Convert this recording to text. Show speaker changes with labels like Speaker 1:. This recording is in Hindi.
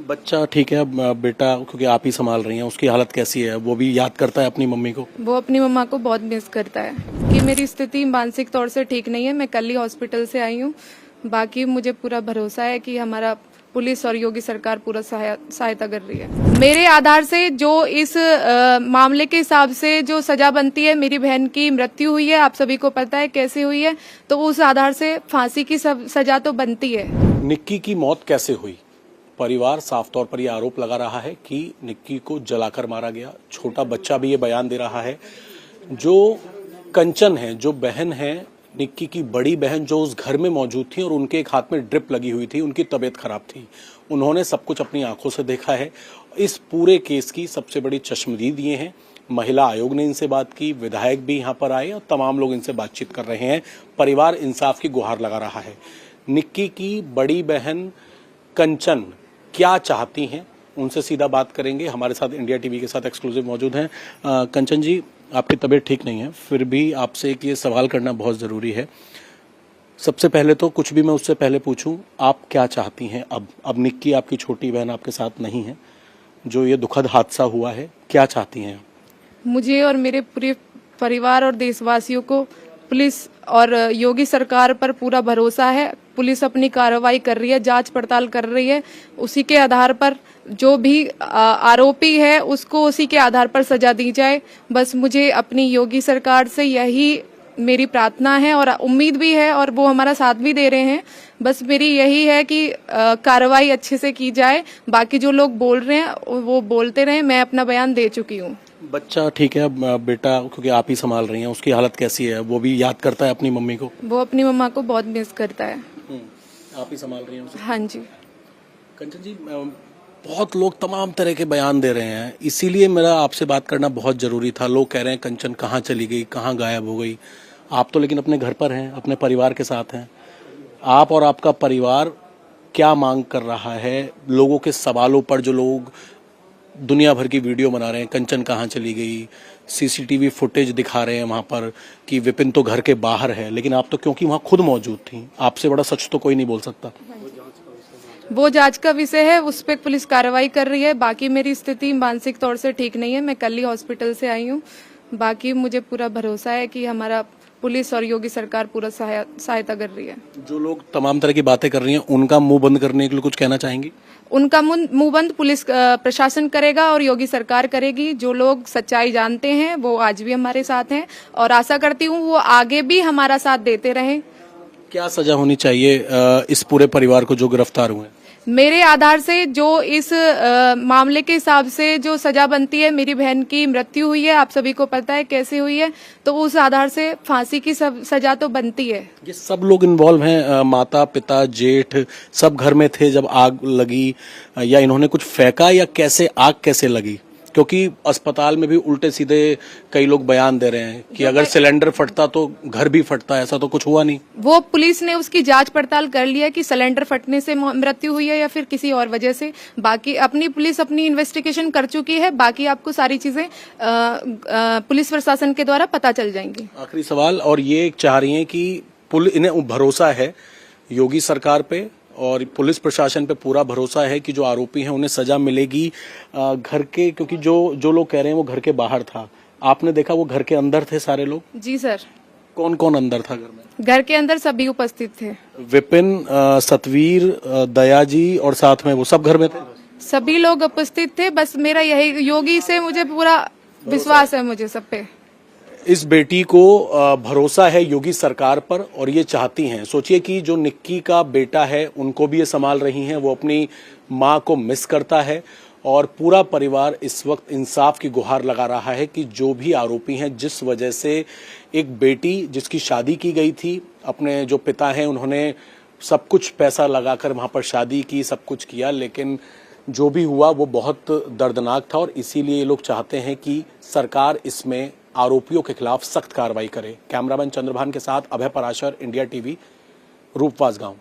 Speaker 1: बच्चा ठीक है, बेटा क्योंकि आप ही संभाल रही हैं, उसकी हालत कैसी है? वो भी याद करता है अपनी मम्मी को?
Speaker 2: वो अपनी मम्मा को बहुत मिस करता है कि मेरी स्थिति मानसिक तौर से ठीक नहीं है। मैं कल ही हॉस्पिटल से आई हूँ। बाकी मुझे पूरा भरोसा है कि हमारा पुलिस और योगी सरकार पूरा सहायता कर रही है। मेरे आधार से जो इस मामले के हिसाब से जो सजा बनती है, मेरी बहन की मृत्यु हुई है, आप सभी को पता है कैसे हुई है, तो उस आधार से फांसी की सजा तो बनती है।
Speaker 1: निक्की की मौत कैसे हुई? परिवार साफ तौर पर यह आरोप लगा रहा है कि निक्की को जलाकर मारा गया। छोटा बच्चा भी ये बयान दे रहा है। जो कंचन है, जो बहन है, निक्की की बड़ी बहन, जो उस घर में मौजूद थी और उनके एक हाथ में ड्रिप लगी हुई थी, उनकी तबीयत खराब थी। उन्होंने सब कुछ अपनी आंखों से देखा है। इस पूरे केस की सबसे बड़ी चश्मदीद ये है। महिला आयोग ने इनसे बात की, विधायक भी यहाँ पर आए और तमाम लोग इनसे बातचीत कर रहे हैं। परिवार इंसाफ की गुहार लगा रहा है। निक्की की बड़ी बहन कंचन क्या चाहती हैं, उनसे सीधा बात करेंगे। हमारे साथ इंडिया टीवी के साथ एक्सक्लूसिव मौजूद हैं। कंचन जी, आपकी तबीयत ठीक नहीं है, फिर भी आपसे एक ये सवाल करना बहुत ज़रूरी है। सबसे पहले तो कुछ भी मैं उससे पहले पूछूं, आप क्या चाहती हैं? अब निक्की आपकी छोटी बहन आपके साथ नहीं है, जो ये दुखद हादसा हुआ है, क्या चाहती हैं?
Speaker 2: मुझे और मेरे पूरे परिवार और देशवासियों को पुलिस और योगी सरकार पर पूरा भरोसा है। पुलिस अपनी कार्रवाई कर रही है, जांच पड़ताल कर रही है। उसी के आधार पर जो भी आरोपी है उसको उसी के आधार पर सजा दी जाए। बस मुझे अपनी योगी सरकार से यही मेरी प्रार्थना है और उम्मीद भी है, और वो हमारा साथ भी दे रहे हैं। बस मेरी यही है कि कार्रवाई अच्छे से की जाए। बाकी जो लोग बोल रहे हैं वो बोलते रहे, मैं अपना बयान दे चुकी हूँ।
Speaker 1: बच्चा ठीक है, बेटा क्योंकि आप ही संभाल रही हैं, उसकी हालत कैसी है? वो भी याद करता है अपनी मम्मी को?
Speaker 2: वो अपनी मम्मा को बहुत मिस करता है।
Speaker 1: आप ही संभाल रही हैं उसे?
Speaker 2: हाँ जी।
Speaker 1: कंचन जी, बहुत लोग तमाम तरह के बयान दे रहे हैं, इसीलिए मेरा आपसे बात करना बहुत जरूरी था। लोग कह रहे हैं कंचन कहाँ चली गई, कहाँ गायब हो गई। आप तो लेकिन अपने घर पर हैं, अपने परिवार के साथ हैं। आप और आपका परिवार क्या मांग कर रहा है? लोगों के सवालों पर जो लोग दुनिया भर की वीडियो बना रहे हैं, कंचन कहाँ चली गई, सीसीटीवी फुटेज दिखा रहे हैं वहां पर कि विपिन तो घर के बाहर है, लेकिन आप तो क्योंकि वहां खुद मौजूद थी, आपसे बड़ा सच तो कोई नहीं बोल सकता।
Speaker 2: वो जांच का विषय है, उस पर पुलिस कार्रवाई कर रही है। बाकी मेरी स्थिति मानसिक तौर से ठीक नहीं है। मैं कल ही हॉस्पिटल से आई हूँ। बाकी मुझे पूरा भरोसा है कि हमारा पुलिस और योगी सरकार पूरा सहायता कर रही है।
Speaker 1: जो लोग तमाम तरह की बातें कर रही हैं, उनका मुंह बंद करने के लिए कुछ कहना चाहेंगी?
Speaker 2: उनका मुंह बंद पुलिस प्रशासन करेगा और योगी सरकार करेगी। जो लोग सच्चाई जानते हैं वो आज भी हमारे साथ हैं, और आशा करती हूँ वो आगे भी हमारा साथ देते रहें।
Speaker 1: क्या सजा होनी चाहिए इस पूरे परिवार को जो गिरफ्तार हुए?
Speaker 2: मेरे आधार से जो इस मामले के हिसाब से जो सजा बनती है, मेरी बहन की मृत्यु हुई है, आप सभी को पता है कैसे हुई है, तो उस आधार से फांसी की सजा तो बनती है।
Speaker 1: ये सब लोग इन्वॉल्व हैं, माता पिता जेठ सब घर में थे जब आग लगी, या इन्होंने कुछ फेंका, या कैसे आग कैसे लगी? क्योंकि अस्पताल में भी उल्टे सीधे कई लोग बयान दे रहे हैं कि अगर सिलेंडर फटता तो घर भी फटता, ऐसा तो कुछ हुआ नहीं।
Speaker 2: वो पुलिस ने उसकी जांच पड़ताल कर लिया कि सिलेंडर फटने से मृत्यु हुई है या फिर किसी और वजह से। बाकी अपनी पुलिस अपनी इन्वेस्टिगेशन कर चुकी है। बाकी आपको सारी चीजें पुलिस प्रशासन के द्वारा पता चल जाएंगी।
Speaker 1: आखिरी सवाल, और ये चाह रही है कि इन्हें भरोसा है योगी सरकार पे और पुलिस प्रशासन पे पूरा भरोसा है कि जो आरोपी हैं उन्हें सजा मिलेगी। घर के, क्योंकि जो लोग कह रहे हैं वो घर के बाहर था, आपने देखा वो घर के अंदर थे सारे लोग?
Speaker 2: जी सर।
Speaker 1: कौन कौन अंदर था घर में?
Speaker 2: घर के अंदर सभी उपस्थित थे।
Speaker 1: विपिन, सतवीर, दया जी और साथ में वो सब घर में थे?
Speaker 2: सभी लोग उपस्थित थे। बस मेरा यही, योगी से मुझे पूरा विश्वास है, मुझे सब पे।
Speaker 1: इस बेटी को भरोसा है योगी सरकार पर, और ये चाहती हैं, सोचिए कि जो निक्की का बेटा है उनको भी ये संभाल रही हैं, वो अपनी माँ को मिस करता है, और पूरा परिवार इस वक्त इंसाफ की गुहार लगा रहा है कि जो भी आरोपी हैं, जिस वजह से एक बेटी जिसकी शादी की गई थी, अपने जो पिता हैं उन्होंने सब कुछ पैसा लगाकर वहां पर शादी की, सब कुछ किया, लेकिन जो भी हुआ वो बहुत दर्दनाक था, और इसीलिए ये लोग चाहते हैं कि सरकार इसमें आरोपियों के खिलाफ सख्त कार्रवाई करे। कैमरामैन चंद्रभान के साथ अभय पराशर, इंडिया टीवी, रूपवास गांव।